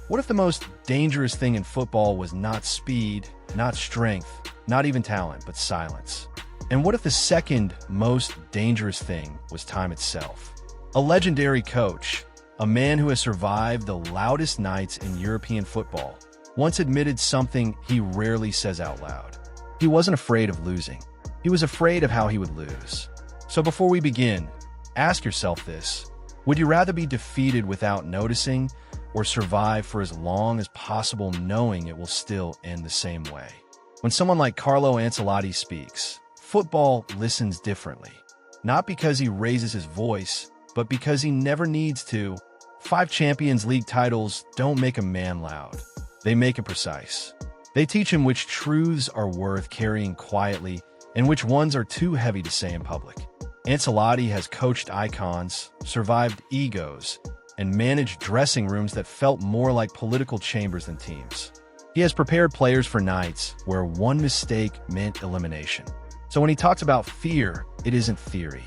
What if the most dangerous thing in football was not speed, not strength, not even talent, but silence? And what if the second most dangerous thing was time itself? A legendary coach, a man who has survived the loudest nights in European football, once admitted something he rarely says out loud. He wasn't afraid of losing. He was afraid of how he would lose. So before we begin, ask yourself this. Would you rather be defeated without noticing or survive for as long as possible knowing it will still end the same way? When someone like Carlo Ancelotti speaks, football listens differently. Not because he raises his voice, but because he never needs to. 5 Champions League titles don't make a man loud. They make it precise. They teach him which truths are worth carrying quietly and which ones are too heavy to say in public. Ancelotti has coached icons, survived egos, and managed dressing rooms that felt more like political chambers than teams. He has prepared players for nights where one mistake meant elimination. So when he talks about fear, it isn't theory.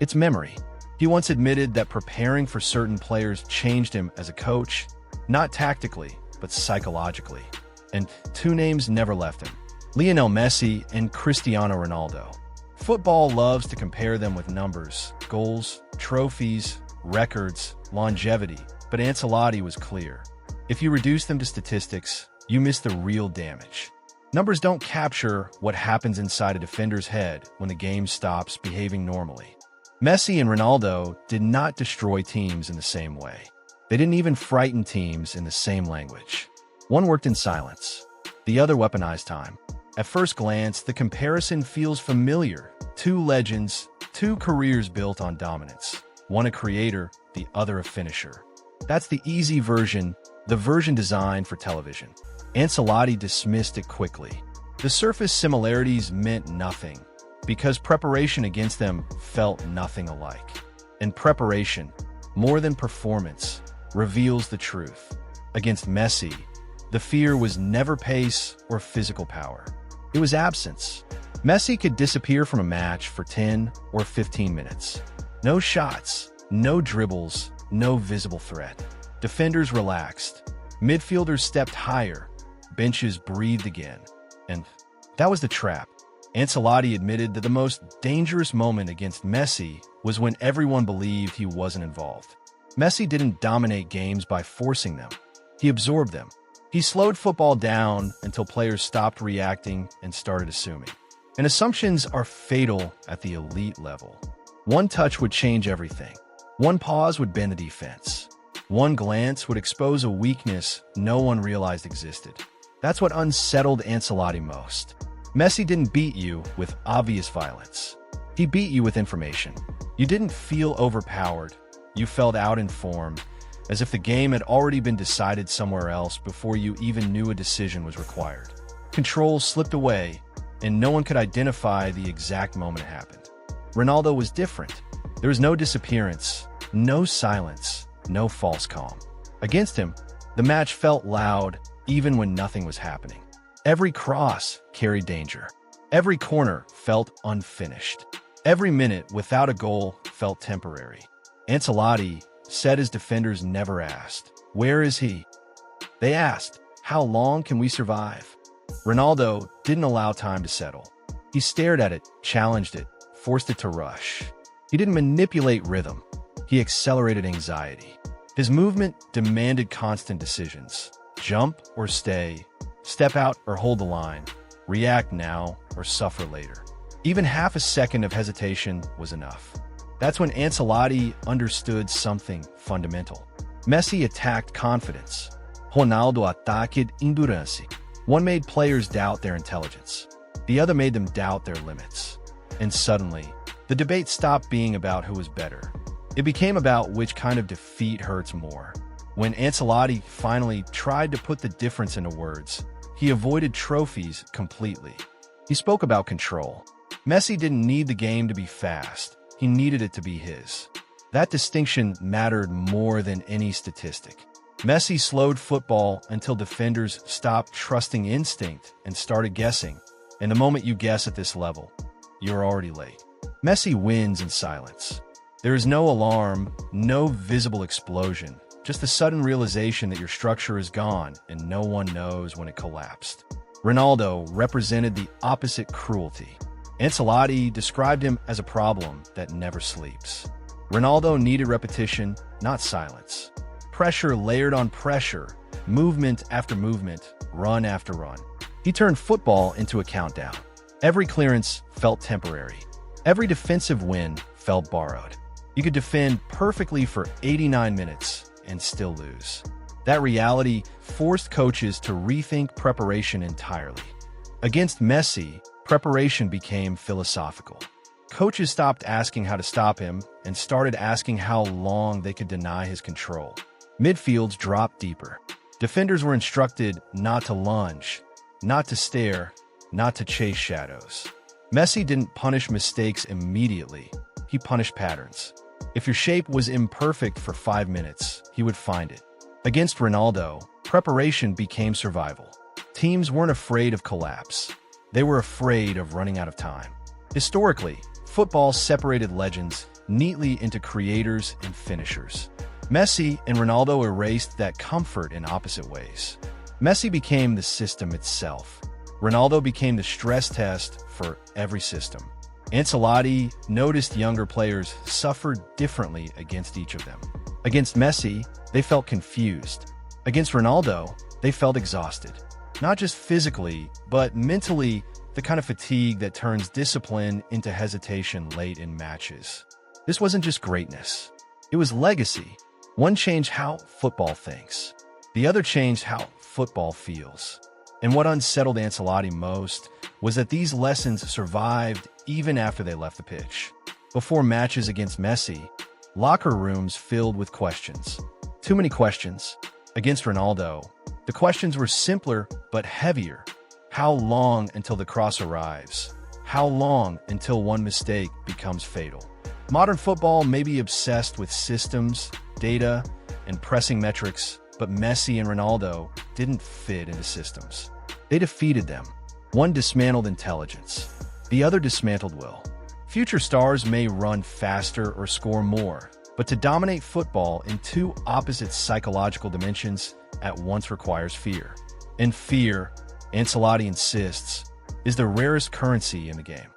It's memory. He once admitted that preparing for certain players changed him as a coach, not tactically, but psychologically. And 2 names never left him: Lionel Messi and Cristiano Ronaldo. Football loves to compare them with numbers, goals, trophies, records, longevity, but Ancelotti was clear. If you reduce them to statistics, you miss the real damage. Numbers don't capture what happens inside a defender's head when the game stops behaving normally. Messi and Ronaldo did not destroy teams in the same way. They didn't even frighten teams in the same language. One worked in silence, the other weaponized time. At first glance, the comparison feels familiar. 2 legends, 2 careers built on dominance. One a creator, the other a finisher. That's the easy version, the version designed for television. Ancelotti dismissed it quickly. The surface similarities meant nothing, because preparation against them felt nothing alike. And preparation, more than performance, reveals the truth. Against Messi, the fear was never pace or physical power. It was absence. Messi could disappear from a match for 10 or 15 minutes. No shots, no dribbles, no visible threat. Defenders relaxed. Midfielders stepped higher. Benches breathed again. And that was the trap. Ancelotti admitted that the most dangerous moment against Messi was when everyone believed he wasn't involved. Messi didn't dominate games by forcing them. He absorbed them. He slowed football down until players stopped reacting and started assuming. And assumptions are fatal at the elite level. One touch would change everything. One pause would bend the defense. One glance would expose a weakness no one realized existed. That's what unsettled Ancelotti most. Messi didn't beat you with obvious violence. He beat you with information. You didn't feel overpowered. You felt out-informed, as if the game had already been decided somewhere else before you even knew a decision was required. Control slipped away, and no one could identify the exact moment it happened. Ronaldo was different. There was no disappearance, no silence, no false calm. Against him, the match felt loud even when nothing was happening. Every cross carried danger. Every corner felt unfinished. Every minute without a goal felt temporary. Ancelotti said his defenders never asked, "Where is he?" They asked, "How long can we survive?" Ronaldo didn't allow time to settle. He stared at it, challenged it, forced it to rush. He didn't manipulate rhythm. He accelerated anxiety. His movement demanded constant decisions. Jump or stay, step out or hold the line, react now or suffer later. Even half a second of hesitation was enough. That's when Ancelotti understood something fundamental. Messi attacked confidence. Ronaldo attacked endurance. One made players doubt their intelligence. The other made them doubt their limits. And suddenly, the debate stopped being about who was better. It became about which kind of defeat hurts more. When Ancelotti finally tried to put the difference into words, he avoided trophies completely. He spoke about control. Messi didn't need the game to be fast. He needed it to be his. That distinction mattered more than any statistic. Messi slowed football until defenders stopped trusting instinct and started guessing. And the moment you guess at this level, you're already late. Messi wins in silence. There is no alarm, no visible explosion, just the sudden realization that your structure is gone and no one knows when it collapsed. Ronaldo represented the opposite cruelty. Ancelotti described him as a problem that never sleeps. Ronaldo needed repetition, not silence. Pressure layered on pressure, movement after movement, run after run. He turned football into a countdown. Every clearance felt temporary. Every defensive win felt borrowed. You could defend perfectly for 89 minutes and still lose. That reality forced coaches to rethink preparation entirely. Against Messi, preparation became philosophical. Coaches stopped asking how to stop him and started asking how long they could deny his control. Midfields dropped deeper. Defenders were instructed not to lunge, not to stare, not to chase shadows. Messi didn't punish mistakes immediately. He punished patterns. If your shape was imperfect for 5 minutes, he would find it. Against Ronaldo, preparation became survival. Teams weren't afraid of collapse. They were afraid of running out of time. Historically, football separated legends neatly into creators and finishers. Messi and Ronaldo erased that comfort in opposite ways. Messi became the system itself. Ronaldo became the stress test for every system. Ancelotti noticed younger players suffered differently against each of them. Against Messi, they felt confused. Against Ronaldo, they felt exhausted. Not just physically, but mentally, the kind of fatigue that turns discipline into hesitation late in matches. This wasn't just greatness. It was legacy. One changed how football thinks. The other changed how football feels. And what unsettled Ancelotti most was that these lessons survived even after they left the pitch. Before matches against Messi, locker rooms filled with questions. Too many questions. Against Ronaldo, the questions were simpler but heavier. How long until the cross arrives? How long until one mistake becomes fatal? Modern football may be obsessed with systems, data, and pressing metrics, but Messi and Ronaldo didn't fit into systems. They defeated them. One dismantled intelligence. The other dismantled will. Future stars may run faster or score more, but to dominate football in two opposite psychological dimensions at once requires fear. And fear, Ancelotti insists, is the rarest currency in the game.